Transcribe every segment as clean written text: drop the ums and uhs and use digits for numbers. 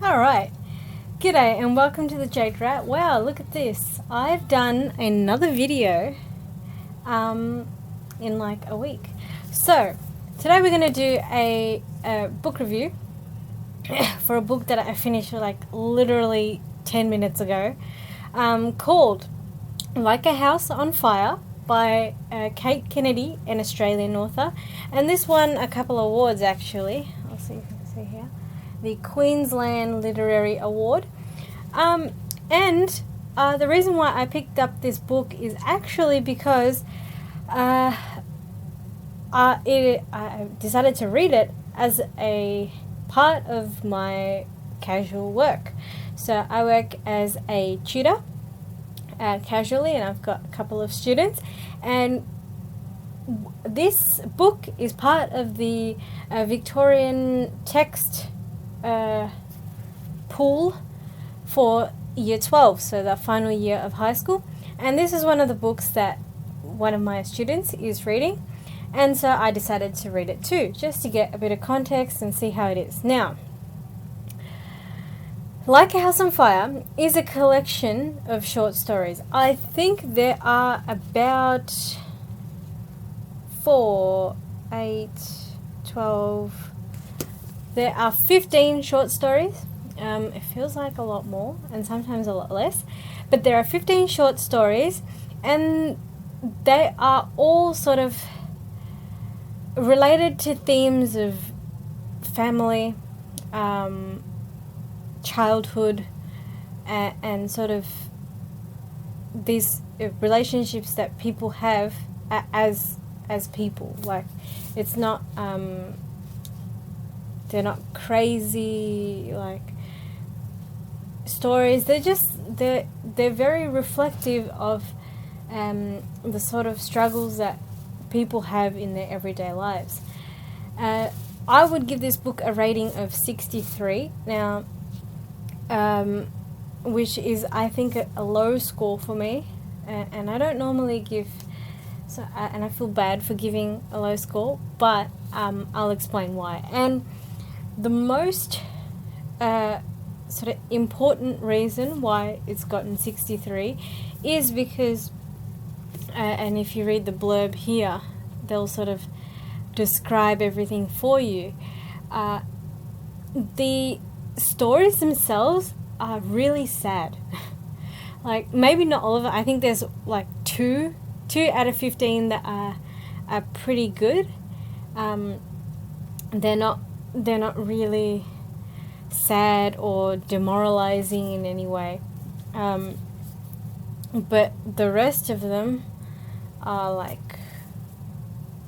Alright, g'day and welcome to the TheJadeRat. Wow, look at this. I've done another video in like a week. So, today we're going to do a book review for a book that I finished like literally 10 minutes ago, called Like a House on Fire by Cate Kennedy, an Australian author. And this won a couple of awards actually. I'll see if you can see here. The Queensland Literary Award. And the reason why I picked up this book is actually because I decided to read it as a part of my casual work. So I work as a tutor casually, and I've got a couple of students, and this book is part of the Victorian text pool for year 12, so the final year of high school. And this is one of the books that one of my students is reading, and so I decided to read it too, just to get a bit of context and see how it is. Now, Like a House on Fire is a collection of short stories. I think there are about 4, 8, 12... There are 15 short stories. It feels like a lot more and sometimes a lot less. But there are 15 short stories, and they are all sort of related to themes of family, childhood, and sort of these relationships that people have as people. Like, it's not... they're not crazy like stories. They're very reflective of the sort of struggles that people have in their everyday lives. I would give this book a rating of 63 now, which is, I think, a low score for me, and I don't normally give, and I feel bad for giving a low score, but I'll explain why. And the most sort of important reason why it's gotten 63 is because, and if you read the blurb here, they'll sort of describe everything for you. The stories themselves are really sad. Like, maybe not all of it. I think there's like two out of 15 that are pretty good. They're not really sad or demoralizing in any way. But the rest of them are like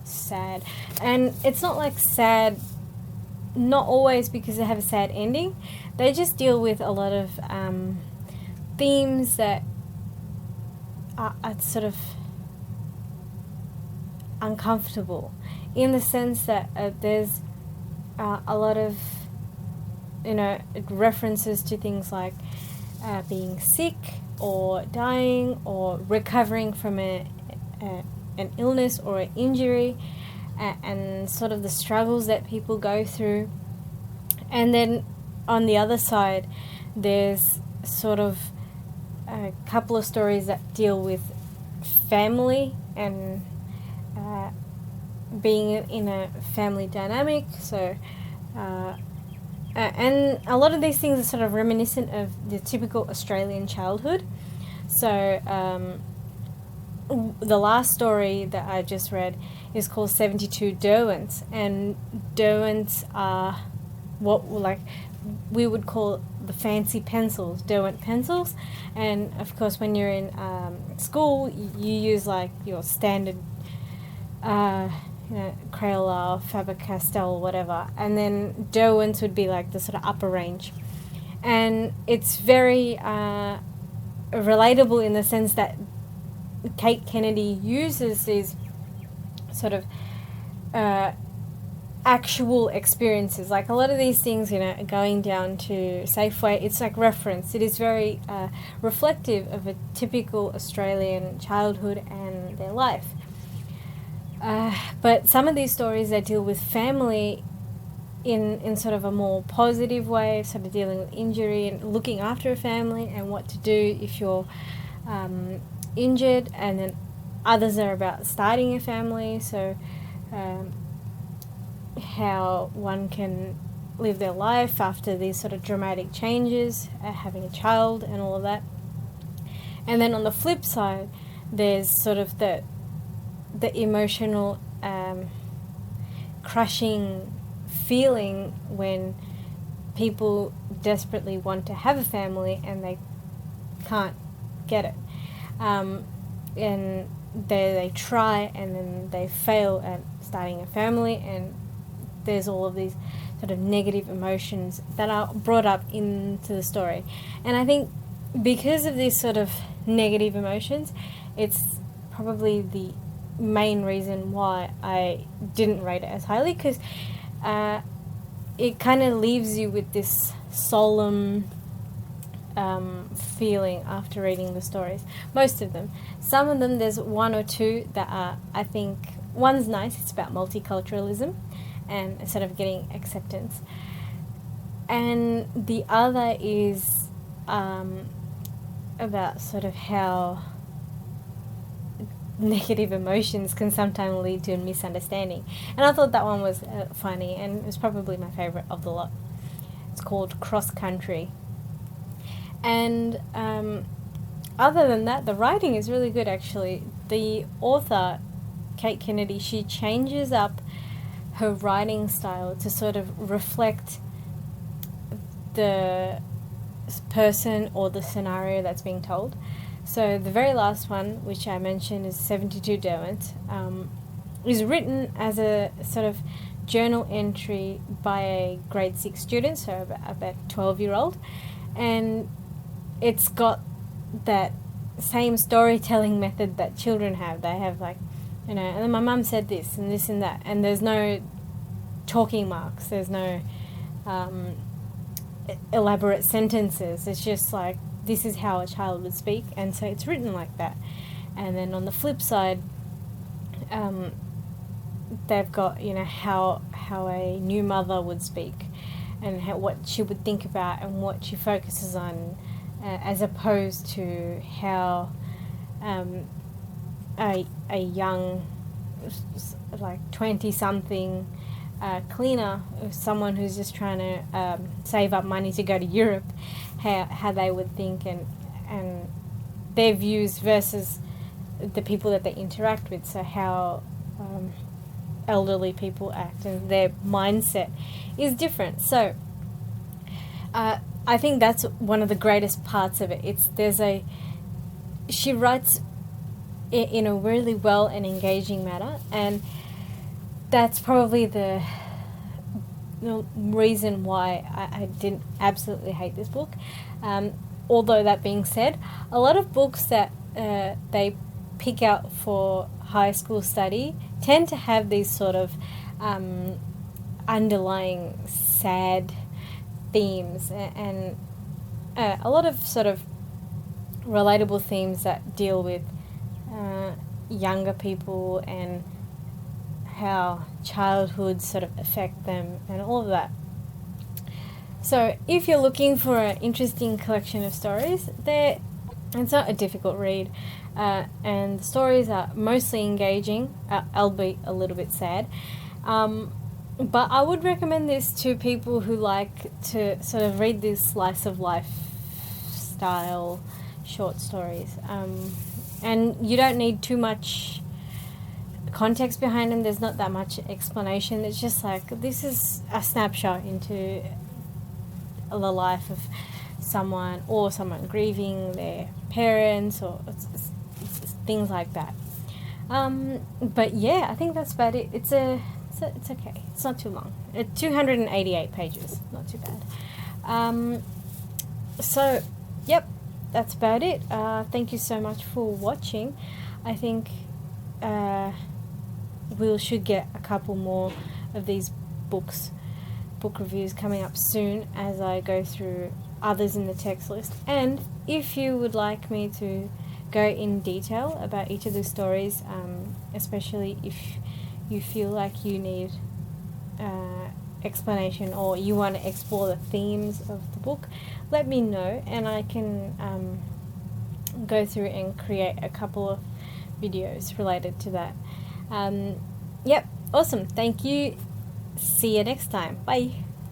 sad. And it's not like sad, not always because they have a sad ending. They just deal with a lot of themes that are sort of uncomfortable, in the sense that there's a lot of, references to things like being sick or dying or recovering from an illness or an injury, and sort of the struggles that people go through. And then on the other side, there's sort of a couple of stories that deal with family and being in a family dynamic. So and a lot of these things are sort of reminiscent of the typical Australian childhood. So the last story that I just read is called 72 Derwents, and Derwents are what we would call the fancy pencils, Derwent pencils. And of course, when you're in school, you use like your standard Crayola, Faber-Castell, whatever, and then Derwents would be like the sort of upper range. And it's very relatable in the sense that Cate Kennedy uses these sort of actual experiences. Like a lot of these things, going down to Safeway, it's like reference. It is very reflective of a typical Australian childhood and their life. But some of these stories that deal with family in sort of a more positive way, sort of dealing with injury and looking after a family and what to do if you're injured. And then others are about starting a family, so how one can live their life after these sort of dramatic changes, having a child and all of that. And then on the flip side, there's sort of the emotional crushing feeling when people desperately want to have a family and they can't get it. And they try and then they fail at starting a family, and there's all of these sort of negative emotions that are brought up into the story. And I think because of these sort of negative emotions, it's probably the main reason why I didn't rate it as highly, because it kind of leaves you with this solemn feeling after reading the stories. Most of them. Some of them, there's one or two that are, I think, one's nice, it's about multiculturalism and sort of getting acceptance. And the other is about sort of how negative emotions can sometimes lead to a misunderstanding. And I thought that one was funny, and it was probably my favourite of the lot. It's called Cross Country. And other than that, the writing is really good, actually. The author, Cate Kennedy, she changes up her writing style to sort of reflect the person or the scenario that's being told. So the very last one, which I mentioned, is 72 Derwent, is written as a sort of journal entry by a grade 6 student, so about 12-year-old, and it's got that same storytelling method that children have. They have, like, you know, and then my mum said this and this and that, and there's no talking marks, there's no elaborate sentences. It's just like, this is how a child would speak, and so it's written like that. And then on the flip side, they've got, you know, how a new mother would speak, and what she would think about and what she focuses on, as opposed to how a young, like 20-something cleaner, someone who's just trying to save up money to go to Europe, how they would think, and their views versus the people that they interact with. So how elderly people act and their mindset is different. So I think that's one of the greatest parts of it. She writes in a really well and engaging manner, and that's probably the reason why I didn't absolutely hate this book. Although that being said, a lot of books that they pick out for high school study tend to have these sort of underlying sad themes and a lot of sort of relatable themes that deal with younger people and how childhood sort of affect them and all of that. So if you're looking for an interesting collection of stories, it's not a difficult read, and the stories are mostly engaging, albeit a little bit sad. But I would recommend this to people who like to sort of read these slice of life style short stories. And you don't need too much context behind them. There's not that much explanation. It's just like, this is a snapshot into the life of someone, or someone grieving their parents, or things like that. But yeah, I think that's about it. It's okay. It's not too long. 288 pages. Not too bad. So, yep, that's about it. Thank you so much for watching. I think we should get a couple more of these book reviews coming up soon as I go through others in the text list. And if you would like me to go in detail about each of the stories, especially if you feel like you need explanation, or you want to explore the themes of the book, let me know, and I can go through and create a couple of videos related to that. Yep, awesome. Thank you. See you next time. Bye.